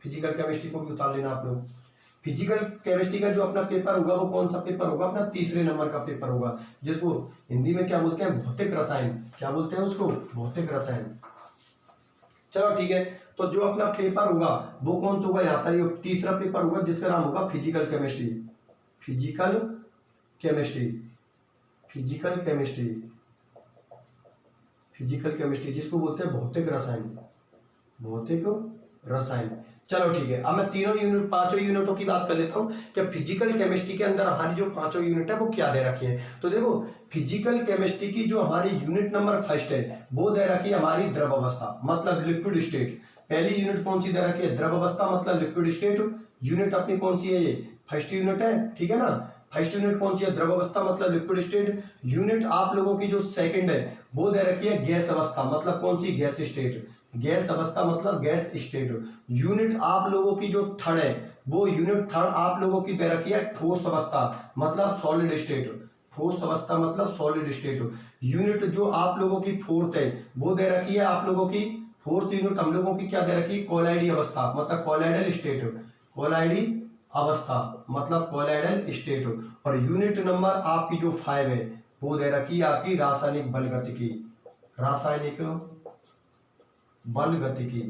फिजिकल केमिस्ट्री को भी उतार लेना आप लोग। फिजिकल केमिस्ट्री का जो अपना पेपर होगा वो कौन सा पेपर होगा, अपना तीसरे नंबर का पेपर होगा, जिसको हिंदी में क्या बोलते हैं, भौतिक रसायन। क्या बोलते हैं उसको, भौतिक रसायन। चलो ठीक है, तो जो अपना पेपर होगा वो कौन सा होगा, यहाँ पर ये तीसरा पेपर होगा जिसका नाम होगा physical chemistry. Physical chemistry, physical chemistry, physical chemistry जिसको बोलते हैं भौतिक रसायन, भौतिक रसायन। चलो ठीक है, अब मैं तीनों यूनिट, पांचों यूनिटों की बात कर लेता हूं कि फिजिकल केमिस्ट्री के अंदर हमारी जो पांचों यूनिट है वो क्या दे रखी है। तो देखो फिजिकल केमिस्ट्री की जो हमारी यूनिट नंबर फर्स्ट है वो दे रखी है हमारी द्रव अवस्था, मतलब लिक्विड स्टेट। पहली यूनिट कौन सी दे रखी है, द्रव अवस्था मतलब लिक्विड स्टेट। यूनिट अपनी कौन सी है, ये फर्स्ट यूनिट है, ठीक है ना। फर्स्ट यूनिट कौन सी है, द्रव अवस्था मतलब लिक्विड स्टेट। यूनिट आप लोगों की जो सेकंड है वो दे रखी है गैस अवस्था, मतलब कौन सी, गैस स्टेट। गैस अवस्था मतलब गैस स्टेट। यूनिट आप लोगों की जो थर्ड है वो यूनिट थर्ड आप लोगों की दे रखी है ठोस अवस्था, मतलब सॉलिड स्टेट। ठोस अवस्था मतलब सॉलिड स्टेट। यूनिट जो आप लोगों की फोर्थ है वो दे रखी है आप लोगों की, फोर्थ यूनिट हम लोगों की क्या दे रखी है, कोलाइडी अवस्था, मतलब कोलाइडल स्टेट। कोलाइडी अवस्था मतलब कोलाइडल स्टेट। और यूनिट नंबर आपकी जो 5 है वो दे रखी है आपकी रासायनिक बल गतिकी। रासायनिक बल गतिकी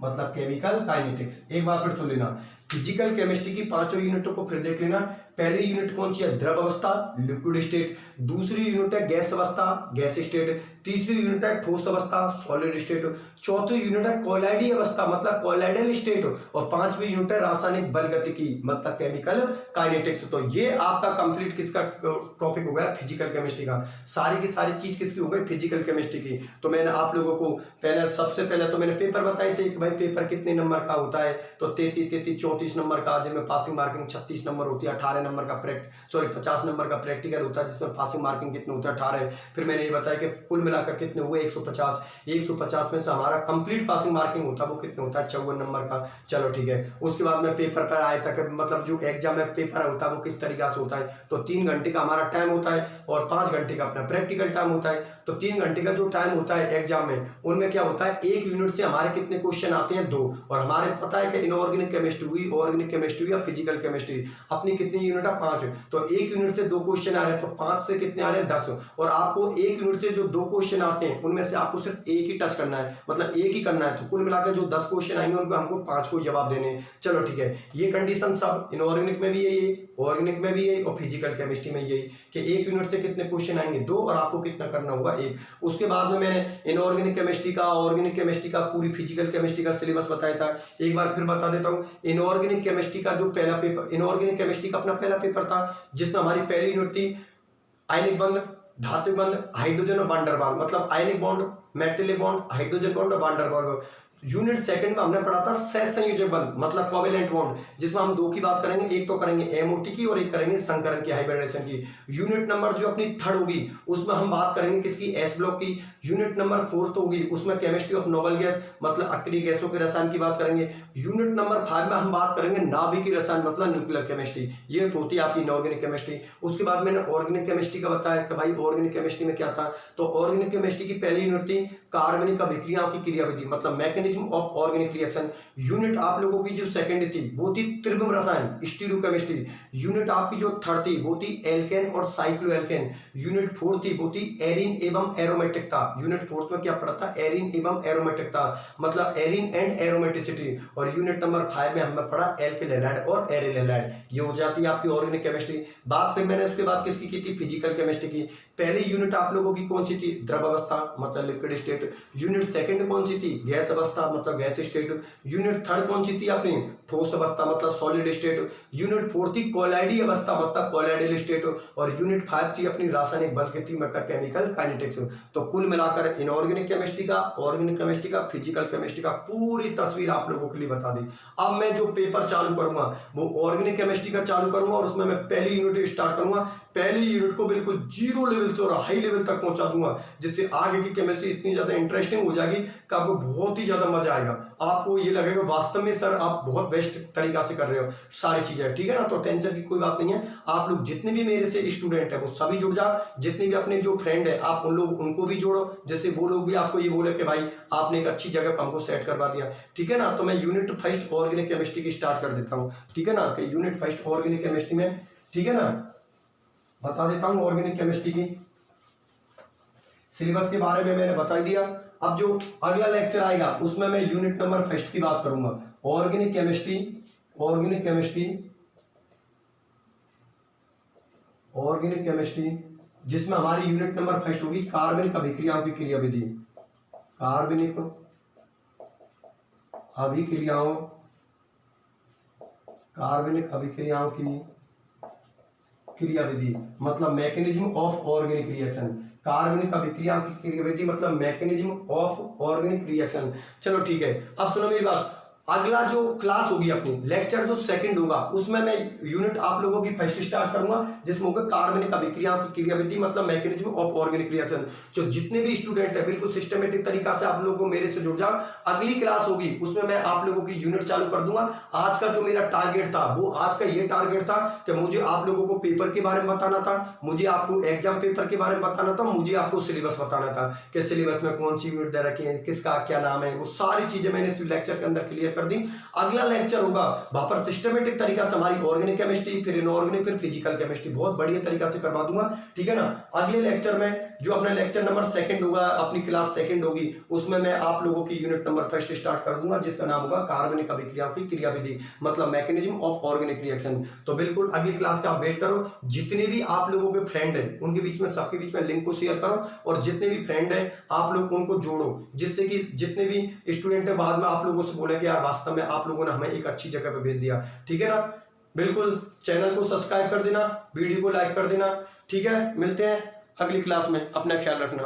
मतलब केमिकल काइनेटिक्स। एक बार फिर सुन लेना, फिजिकल केमिस्ट्री की पांचों यूनिटों को फिर देख लेना। पहली यूनिट कौन सी है, द्रव अवस्था, लिक्विड स्टेट। दूसरी यूनिट है गैस अवस्था, गैस स्टेट। तीसरी यूनिट है ठोस अवस्था, सॉलिड स्टेट। चौथी यूनिट है कोलाइडी अवस्था मतलब कोलाइडल स्टेट। और पांचवी यूनिट है रासायनिक बल गतिकी मतलब केमिकल काइनेटिक्स। तो ये आपका कंप्लीट किसका टॉपिक हो गया, फिजिकल केमिस्ट्री का। सारी की सारी चीज किसकी हो गई, फिजिकल केमिस्ट्री की। तो मैंने आप लोगों को पहले, सबसे पहले तो मैंने पेपर बताए थे कि भाई पेपर कितने नंबर का होता है। तो 34 नंबर का, जिसमें पासिंग मार्किंग 36 नंबर होती है। 18 नंबर का 50 नंबर का प्रैक्टिकल होता है जिसमें पासिंग मार्किंग कितने होता है, 18। फिर मैंने ये बताया कि कुल मिलाकर कितने हुए, 150। 150 में से हमारा कंप्लीट पासिंग मार्किंग होता है वो कितने होता है, 54 नंबर का। चलो ठीक है, उसके बाद में पेपर पर आया था कि मतलब जो एग्जाम में पेपर होता है वो किस तरीका से होता है। तो 3 घंटे का हमारा टाइम होता है और 5 घंटे का अपना प्रैक्टिकल टाइम होता है। तो 3 घंटे का जो टाइम होता है एग्जाम में, उनमें क्या होता है, एक यूनिट से हमारे कितने क्वेश्चन आते हैं, 2। और हमारे पता है कि इनऑर्गेनिक केमिस्ट्री हुई, ऑर्गेनिक केमिस्ट्री हुई या फिजिकल केमिस्ट्री, अपनी कितनी यूनिट है, 5। तो एक यूनिट से 2 क्वेश्चन आ रहे हैं, तो 5 से कितने आ रहे हैं, 10। और आपको एक यूनिट से जो 2 क्वेश्चन आते हैं उनमें से आपको सिर्फ एक ही टच करना है, मतलब एक ही करना है। तो कुल मिलाकर जो 10 क्वेश्चन आएंगे उनको हमको 5 को जवाब देने। चलो ठीक है, ये कंडीशन सब इनऑर्गेनिक में भी यही, ऑर्गेनिक में भी यही और फिजिकल केमिस्ट्री में यही कि एक यूनिट से कितने क्वेश्चन आएंगे, 2, और आपको कितना करना होगा, 1। उसके बाद में मैंने इनऑर्गेनिक केमिस्ट्री का, ऑर्गेनिक केमिस्ट्री का, पूरी फिजिकल केमिस्ट्री का सिलेबस बताया था। एक बार फिर बता देता हूं, इनऑर्गेनिक केमिस्ट्री का जो पहला पेपर, इनऑर्गेनिक केमिस्ट्री का अपना पहला पेपर था जिसमें हमारी पहली यूनिट थी आयनिक बंध, धात्विक बंध, हाइड्रोजन और वान डेर वाल्स, मतलब ionic bond, metallic bond, hydrogen bond और van der Waals. Unit second में हमने पढ़ा था सहसंयोजक बंध मतलब कोवेलेंट बॉन्ड, जिसमें हम 2 की बात करेंगे, एक तो करेंगे एमओटी की और एक करेंगे संकरण की, हाइब्रिडेशन की। यूनिट नंबर जो अपनी थर्ड होगी उसमें हम बात करेंगे किसकी, एस ब्लॉक की। यूनिट नंबर 4 होगी उसमें केमिस्ट्री ऑफ नोबल गैस मतलब अक्रिय गैसों के रसायन की बात करेंगे। यूनिट नंबर 5 में हम बात करेंगे नाभिकीय रसायन मतलब न्यूक्लियर केमिस्ट्री। ये तो होती है आपकी इनऑर्गेनिक केमिस्ट्री। उसके बाद मैंने ऑर्गेनिक केमिस्ट्री का बताया कि भाई ऑर्गेनिक केमिस्ट्री में क्या था। तो ऑर्गेनिक केमिस्ट्री की पहली यूनिट थी कार्बनिक अभिक्रियाओं की क्रियाविधि मतलब mechanism of organic reaction. Unit आप लोगों की जो सेकंड थी वो थी त्रिविम रसायन, स्टीरियोकेमिस्ट्री। यूनिट आपकी जो थर्ड थी वो थी एल्केन और साइक्लोएल्केन। यूनिट 4 थी वो थी एरिन एवं एरोमेटिकता। यूनिट 4 में क्या पढ़ा था, एरिन एवं एरोमेटिकता मतलब एरिन एंड एरोमेटिसिटी। और यूनिट नंबर 5 में हमने पढ़ा एल्किल हैलाइड और एरिल हैलाइड। ये हो जाती है आपकी ऑर्गेनिक केमिस्ट्री। बात फिर मैंने उसके बाद किसकी की थी, फिजिकल केमिस्ट्री की। पहली यूनिट आप लोगों की कौन सी थी, द्रव अवस्था मतलब liquid state. State. Unit second कौन सी थी? गैस अवस्था मतलब गैस स्टेट। यूनिट थर्ड कौन सी थी अपनी? ठोस अवस्था मतलब सॉलिड स्टेट। यूनिट फोर्थ थी कोलाइडी अवस्था मतलब कोलाइडल स्टेट। और यूनिट 5 थी अपनी रासायनिक बल गति मतलब केमिकल काइनेटिक्स। तो कुल मिलाकर इनऑर्गेनिक केमिस्ट्री का, ऑर्गेनिक केमिस्ट्री का, फिजिकल केमिस्ट्री का पूरी तस्वीर आप लोगों के लिए बता दी। अब मैं जो पेपर चालू करूंगा वो ऑर्गेनिक केमिस्ट्री का चालू करूंगा और उसमें मैं पहली यूनिट स्टार्ट करूंगा। पहली यूनिट को बिल्कुल जीरो लेवल से और हाई लेवल तक पहुंचा दूंगा, जिससे आगे की केमिस्ट्री इतनी ज्यादा इंटरेस्टिंग हो जाएगी कि आपको बहुत ही ज्यादा मजा आएगा। आपको ये लगेगा वास्तव में सर आप बहुत बेस्ट तरीका से कर रहे हो सारी चीजें, ठीक है ना। तो टेंशन की कोई बात नहीं है। आप लोग जितने भी मेरे से स्टूडेंट है वो सभी जुड़ जाओ, जितने भी अपने जो फ्रेंड है आप उन लोग उनको भी जोड़ो, जैसे वो लोग भी आपको ये बोले कि भाई आपने एक अच्छी जगह पर हमको सेट करवा दिया, ठीक है ना। तो मैं यूनिट फर्स्ट ऑर्गेनिक केमिस्ट्री की स्टार्ट कर देता हूँ, ठीक है ना। कि यूनिट फर्स्ट ऑर्गेनिक केमिस्ट्री में, ठीक है ना, बता देता हूँ ऑर्गेनिक केमिस्ट्री की सिलेबस के बारे में मैंने बता दिया। अब जो अगला लेक्चर आएगा उसमें मैं यूनिट नंबर फर्स्ट की बात करूंगा, organic chemistry, organic chemistry, organic chemistry, जिसमें हमारी यूनिट नंबर फर्स्ट होगी कार्बनिक अभिक्रियाओं की क्रियाविधि, कार्बनिक अभिक्रियाओं, कार्बनिक अभिक्रियाओं की क्रियाविधि मतलब मैकेनिज्म ऑफ ऑर्गेनिक रिएक्शन। कार्बनिक अभिक्रिया की क्रियाविधि मतलब मैकेनिज्म ऑफ ऑर्गेनिक रिएक्शन। चलो ठीक है, अब सुनो मेरी बात। अगला जो क्लास होगी अपनी लेक्चर जो सेकंड होगा उसमें मैं यूनिट आप लोगों की फर्स्ट स्टार्ट करूंगा, जिसमें होगा कार्बनिक अभिक्रिया की क्रियाविधि मतलब मैकेनिज्म ऑफ ऑर्गेनिक रिएक्शन। जो जितने भी स्टूडेंट है बिल्कुल सिस्टमेटिक तरीका से आप लोगों को मेरे से जुड़ जाओ। अगली क्लास होगी उसमें मैं आप लोगों की यूनिट चालू कर दूंगा। आज का जो मेरा टारगेट था वो आज का ये टारगेट था कि मुझे आप लोगों को पेपर के बारे में बताना था, मुझे आपको एग्जाम पेपर के बारे में बताना था, मुझे आपको सिलेबस बताना था कि सिलेबस में कौन सी यूनिट दे रखी है, किसका क्या नाम है, वो सारी चीजें मैंने इस लेक्चर के अंदर क्लियर कर दी। अगला लेक्चर होगा वहां पर सिस्टमेटिक तरीका से हमारी ऑर्गेनिक केमिस्ट्री, फिर इनऑर्गेनिक, फिर फिजिकल केमिस्ट्री बहुत बढ़िया तरीका से करवा दूंगा, ठीक है ना। अगले लेक्चर में जो अपना लेक्चर नंबर सेकंड होगा, अपनी क्लास सेकंड होगी, उसमें मैं आप लोगों की यूनिट नंबर फर्स्ट स्टार्ट कर दूंगा, जिसका नाम होगा कार्बनिक अभिक्रियाओं की क्रियाविधि मतलब मैकेनिज्म ऑफ ऑर्गेनिक रिएक्शन। तो बिल्कुल अगली क्लास का आप वेट करो। जितने भी आप लोगों के फ्रेंड है उनके बीच में, सबके बीच में लिंक को शेयर करो और जितने भी फ्रेंड है आप लोग उनको जोड़ो, जिससे कि जितने भी स्टूडेंट है बाद में आप लोगों से बोले कि यार वास्तव में आप लोगों ने हमें एक अच्छी जगह पे भेज दिया, ठीक है ना। बिल्कुल चैनल को सब्सक्राइब कर देना, वीडियो को लाइक कर देना, ठीक है। मिलते हैं अगली क्लास में, अपना ख्याल रखना।